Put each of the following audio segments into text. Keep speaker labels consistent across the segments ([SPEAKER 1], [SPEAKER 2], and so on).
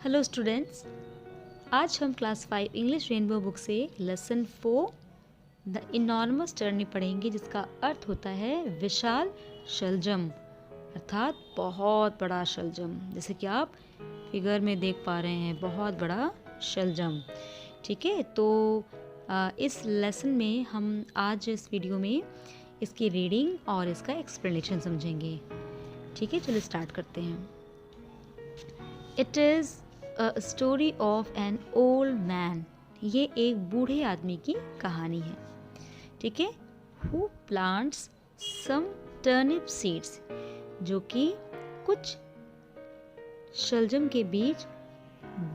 [SPEAKER 1] Hello students, आज हम class 5 English rainbow book से लेसन 4 द इनॉर्मस टर्नी पढ़ेंगे, जिसका अर्थ होता है विशाल शलजम, अर्थात बहुत बड़ा शलजम। जैसे कि आप फिगर में देख पा रहे हैं, बहुत बड़ा शलजम। ठीक है, तो इस लेसन में हम आज इस वीडियो में इसकी रीडिंग और इसका एक्सप्लेनेशन समझेंगे। ठीक है, चलो स्टार्ट करते हैं। It is a story of an old man. ये एक बूढ़े आदमी की कहानी है। ठीक है, who plants some turnip seeds, जो कि कुछ शलजम के बीज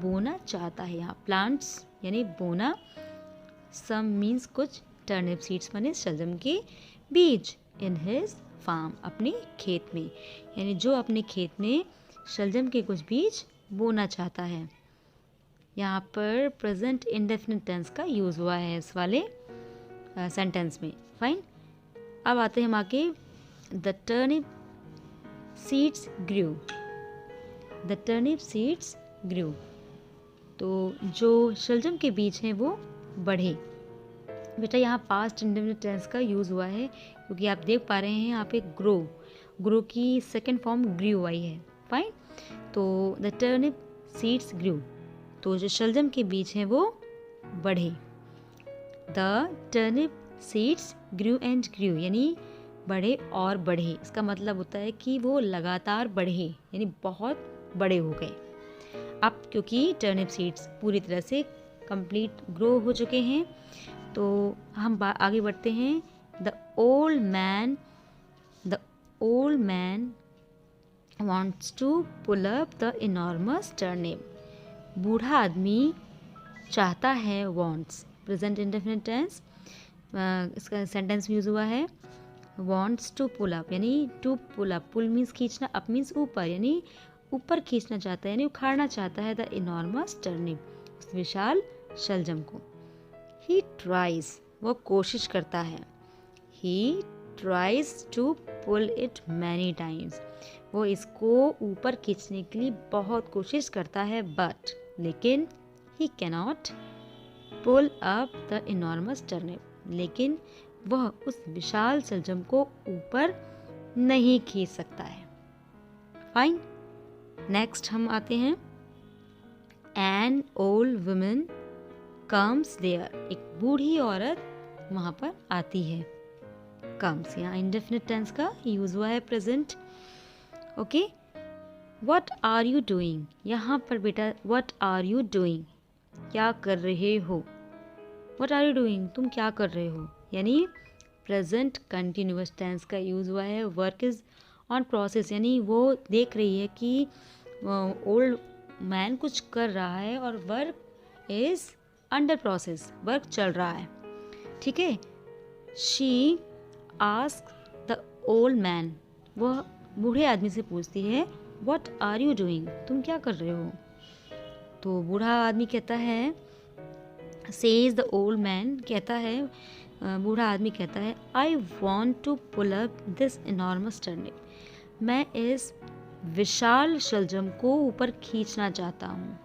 [SPEAKER 1] बोना चाहता है। यहाँ प्लांट्स यानी बोना, सम मीन्स कुछ, टर्निप सीड्स माने शलजम के बीज, इन हिज फार्म अपने खेत में, यानी जो अपने खेत में शलजम के कुछ बीज बोना चाहता है। यहाँ पर प्रेजेंट इंडेफिनिट टेंस का यूज़ हुआ है इस वाले सेंटेंस में। फाइन, अब आते हैं हम आगे। The turnip seeds grow. The turnip seeds grow, तो जो शलजम के बीज हैं वो बढ़े। बेटा यहाँ पास्ट इंडेफिनिट टेंस का यूज़ हुआ है, क्योंकि आप देख पा रहे हैं यहाँ पे ग्रो की सेकेंड फॉर्म ग्रू आई है। फाइन, तो द टर्निप सीड्स ग्रू, तो जो शलजम के बीज हैं वो बढ़े। The turnip seeds grew and grew, यानी बढ़े और बढ़े। इसका मतलब होता है कि वो लगातार बढ़े, यानी बहुत बड़े हो गए। अब क्योंकि टर्निप सीड्स पूरी तरह से कंप्लीट ग्रो हो चुके हैं, तो हम आगे बढ़ते हैं। The old man wants to pull up the enormous turnip. बूढ़ा आदमी चाहता है, wants, प्रेजेंट इंडेफिनिट टेंस, इसका सेंटेंस में यूज हुआ है। wants to pull up यानी to pull up, pull means खींचना, up मीन्स ऊपर, यानी ऊपर खींचना चाहता है, यानी उखाड़ना चाहता है। द enormous turnip, उस विशाल शलजम को। he tries, वो कोशिश करता है। he tries to pull it many times, वो इसको ऊपर खींचने के लिए बहुत कोशिश करता है, बट लेकिन he cannot pull up the enormous turnip, लेकिन वह उस विशाल शलजम को ऊपर नहीं खींच सकता है। फाइन, नेक्स्ट हम आते हैं। An old woman comes there, एक बूढ़ी औरत वहां पर आती है। comes यहाँ इंडेफिनिट टेंस का यूज हुआ है, present. Okay, what are you doing, यहाँ पर बेटा वट आर यू डूइंग, क्या कर रहे हो। वट आर यू डूइंग, तुम क्या कर रहे हो, यानी प्रेजेंट कंटिन्यूअस टेंस का यूज़ हुआ है। वर्क इज़ ऑन प्रोसेस, यानी वो देख रही है कि ओल्ड मैन कुछ कर रहा है और work is under process, work चल रहा है। ठीक है, she ask the old man, वह बूढ़े आदमी से पूछती है, व्हाट आर यू डूइंग, तुम क्या कर रहे हो। तो बूढ़ा आदमी कहता है, सेज द ओल्ड मैन, कहता है, बूढ़ा आदमी कहता है, I want to pull up this enormous turnip, मैं इस विशाल शलजम को ऊपर खींचना चाहता हूँ।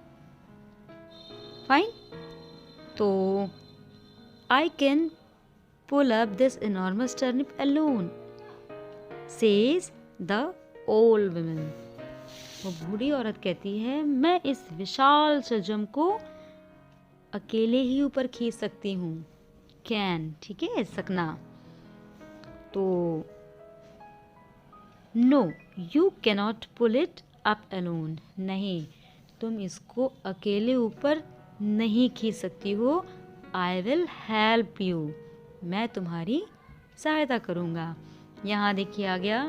[SPEAKER 1] फाइन, तो I can pull up this enormous turnip alone, says the old woman. वो बूढ़ी औरत कहती है, मैं इस विशाल शलजम को अकेले ही ऊपर खींच सकती हूँ। कैन, ठीक है, सकना। तो no you cannot pull it up alone, नहीं, तुम इसको अकेले ऊपर नहीं खींच सकती हो। आई विल हेल्प यू, मैं तुम्हारी सहायता करूँगा। यहाँ देखिए आ गया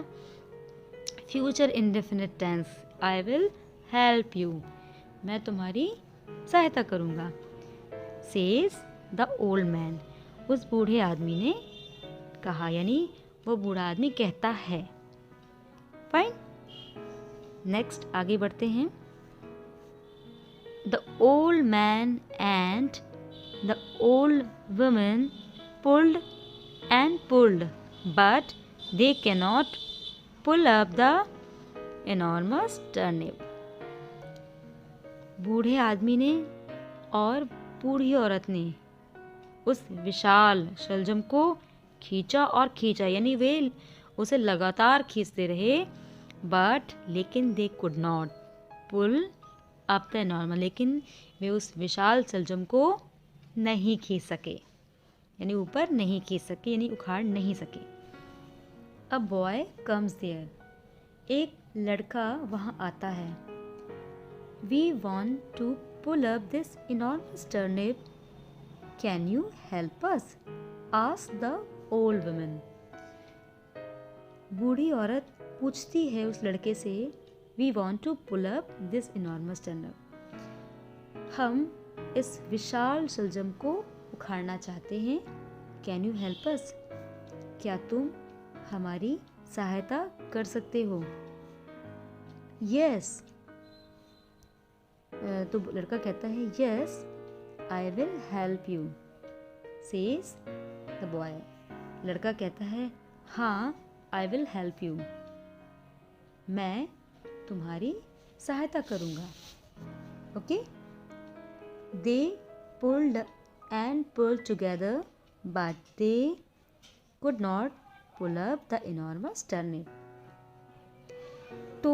[SPEAKER 1] future indefinite tense, I will help you, मैं तुम्हारी सहायता करूँगा। सेज द ओल्ड मैन, उस बूढ़े आदमी ने कहा, यानी वो बूढ़ा आदमी कहता है। फाइन, नेक्स्ट आगे बढ़ते हैं। The old man and the old woman pulled and pulled, but they cannot pull up the enormous turnip. बूढ़े आदमी ने और बूढ़ी औरत ने उस विशाल शलजम को खींचा और खींचा, यानी वे उसे लगातार खींचते रहे, बट लेकिन they could not pull up the normal, लेकिन वे उस विशाल शलजम को नहीं खींच सके, यानी ऊपर नहीं खींच सके, यानी उखाड़ नहीं सके। अ बॉय कम्स देयर, एक लड़का वहाँ आता है। We want to pull up this enormous turnip, can you help us, ask the old woman. बूढ़ी औरत पूछती है उस लड़के से, we want to pull up this enormous turnip, हम इस विशाल शलजम को उखाड़ना चाहते हैं, कैन यू हेल्प अस, क्या तुम हमारी सहायता कर सकते हो। यस, तो लड़का कहता है yes I will help you, says the boy. लड़का कहता है हाँ आई विल हेल्प यू, मैं तुम्हारी सहायता करूँगा। Okay, they pulled and pulled together but they could not pull up the enormous turnip. तो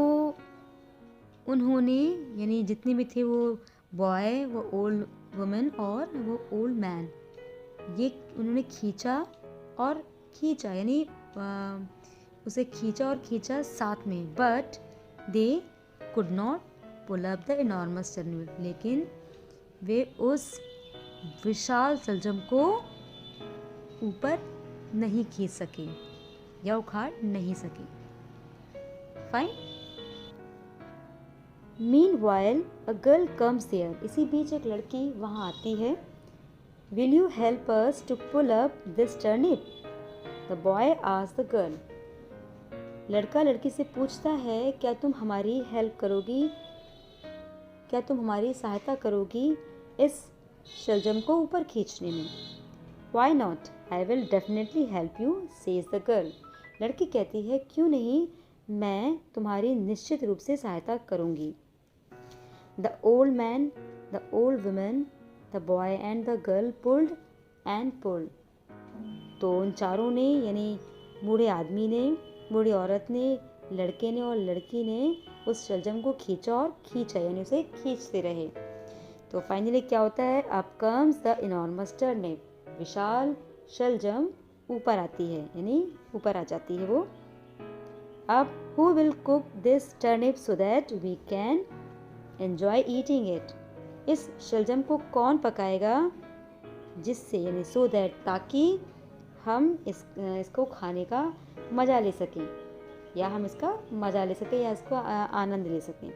[SPEAKER 1] उन्होंने, यानी जितने भी थे, वो बॉय, वो ओल्ड वुमन और वो ओल्ड मैन, ये उन्होंने खींचा और खींचा, यानी उसे खींचा और खींचा साथ में, but they could not pull up the enormous turnip, लेकिन वे उस विशाल शलजम को ऊपर नहीं खींच सके या उखाड़ नहीं सके। Fine. Meanwhile a girl comes there, इसी बीच एक लड़की वहाँ आती है। Will you help us to pull up this turnip, the boy asked the girl. लड़का लड़की से पूछता है, क्या तुम हमारी हेल्प करोगी, क्या तुम हमारी सहायता करोगी इस शलजम को ऊपर खींचने में। Why not, I will definitely help you, says the girl. लड़की कहती है क्यों नहीं, मैं तुम्हारी निश्चित रूप से सहायता करूँगी। The old man, the old woman, the boy and the girl pulled and pulled. तो उन चारों ने, यानी बूढ़े आदमी ने, बूढ़ी औरत ने, लड़के ने और लड़की ने उस शलजम को खींचा और खींचा, यानी उसे खींचते रहे। तो फाइनली क्या होता है, up comes the enormous turnip, विशाल शलजम ऊपर आती है, यानी ऊपर आ जाती है वो। अब who will cook this turnip so that we can enjoy eating it, इस शलजम को कौन पकाएगा जिससे, यानी सो दैट, ताकि हम इसको खाने का मज़ा ले सकें, या हम इसका मज़ा ले सकें, या इसको आनंद ले सकें।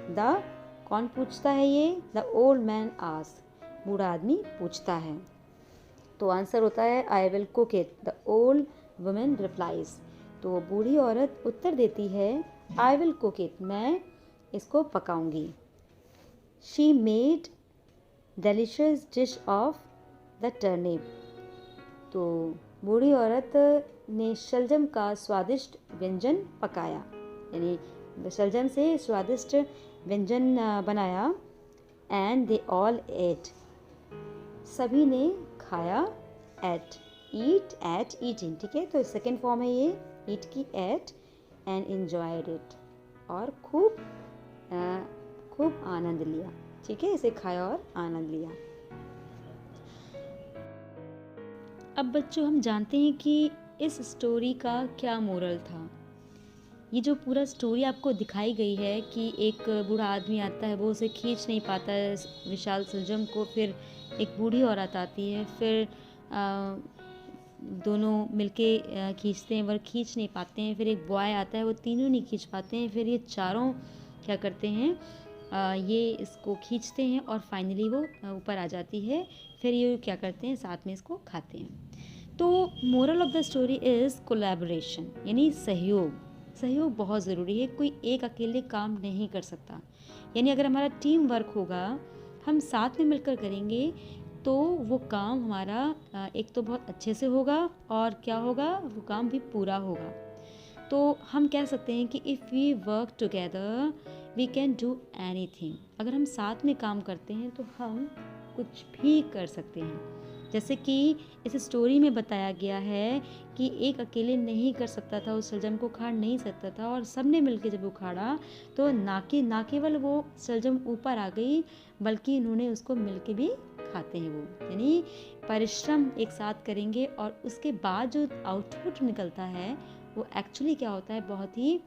[SPEAKER 1] द, कौन पूछता है ये, द ओल्ड मैन आस्क्ड, बूढ़ा आदमी पूछता है। तो आंसर होता है I will cook it, the old woman replies. तो बूढ़ी औरत उत्तर देती है आई विल कुक इट, मैं इसको पकाऊंगी। She made delicious dish of the turnip, तो बूढ़ी औरत ने शलजम का स्वादिष्ट व्यंजन पकाया, यानी शलजम से स्वादिष्ट व्यंजन बनाया। एंड दे ऑल एट, सभी ने खाया। एट, ईट, एट, ईटिंग, ठीक है, तो सेकेंड फॉर्म है ये ईट की, एट, एंड एंजॉयड इट, और खूब आनंद लिया, ठीक है, इसे खाया और आनंद लिया। अब बच्चों हम जानते हैं कि इस स्टोरी का क्या मोरल था। ये जो पूरा स्टोरी आपको दिखाई गई है कि एक बूढ़ा आदमी आता है, वो उसे खींच नहीं पाता है विशाल शलजम को, फिर एक बूढ़ी औरत आती है, फिर दोनों मिलके खींचते हैं, पर खींच नहीं पाते हैं। फिर एक बॉय आता है, वो तीनों नहीं खींच पाते हैं। फिर ये चारों क्या करते हैं, ये इसको खींचते हैं और फाइनली वो ऊपर आ जाती है। फिर ये क्या करते हैं, साथ में इसको खाते हैं। तो moral of the story is collaboration, यानी सहयोग। सहयोग बहुत ज़रूरी है, कोई एक अकेले काम नहीं कर सकता। यानी अगर हमारा टीम वर्क होगा, हम साथ में मिलकर करेंगे, तो वो काम हमारा एक तो बहुत अच्छे से होगा, और क्या होगा, वो काम भी पूरा होगा। तो हम कह सकते हैं कि if we work together we can do anything. अगर हम साथ में काम करते हैं तो हम कुछ भी कर सकते हैं। जैसे कि इस स्टोरी में बताया गया है कि एक अकेले नहीं कर सकता था, उस शलजम को उखाड़ नहीं सकता था, और सब ने मिलकर जब उखाड़ा तो ना केवल वो शलजम ऊपर आ गई, बल्कि इन्होंने उसको मिलके भी खाते हैं वो। यानी परिश्रम एक साथ करेंगे और उसके बाद जो आउटपुट निकलता है वो एक्चुअली क्या होता है, बहुत ही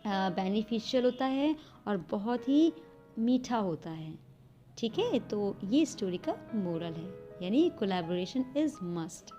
[SPEAKER 1] बेनिफिशियल होता है और बहुत ही मीठा होता है। ठीक है, तो ये स्टोरी का मोरल है, यानी कोलैबोरेशन इज़ मस्ट।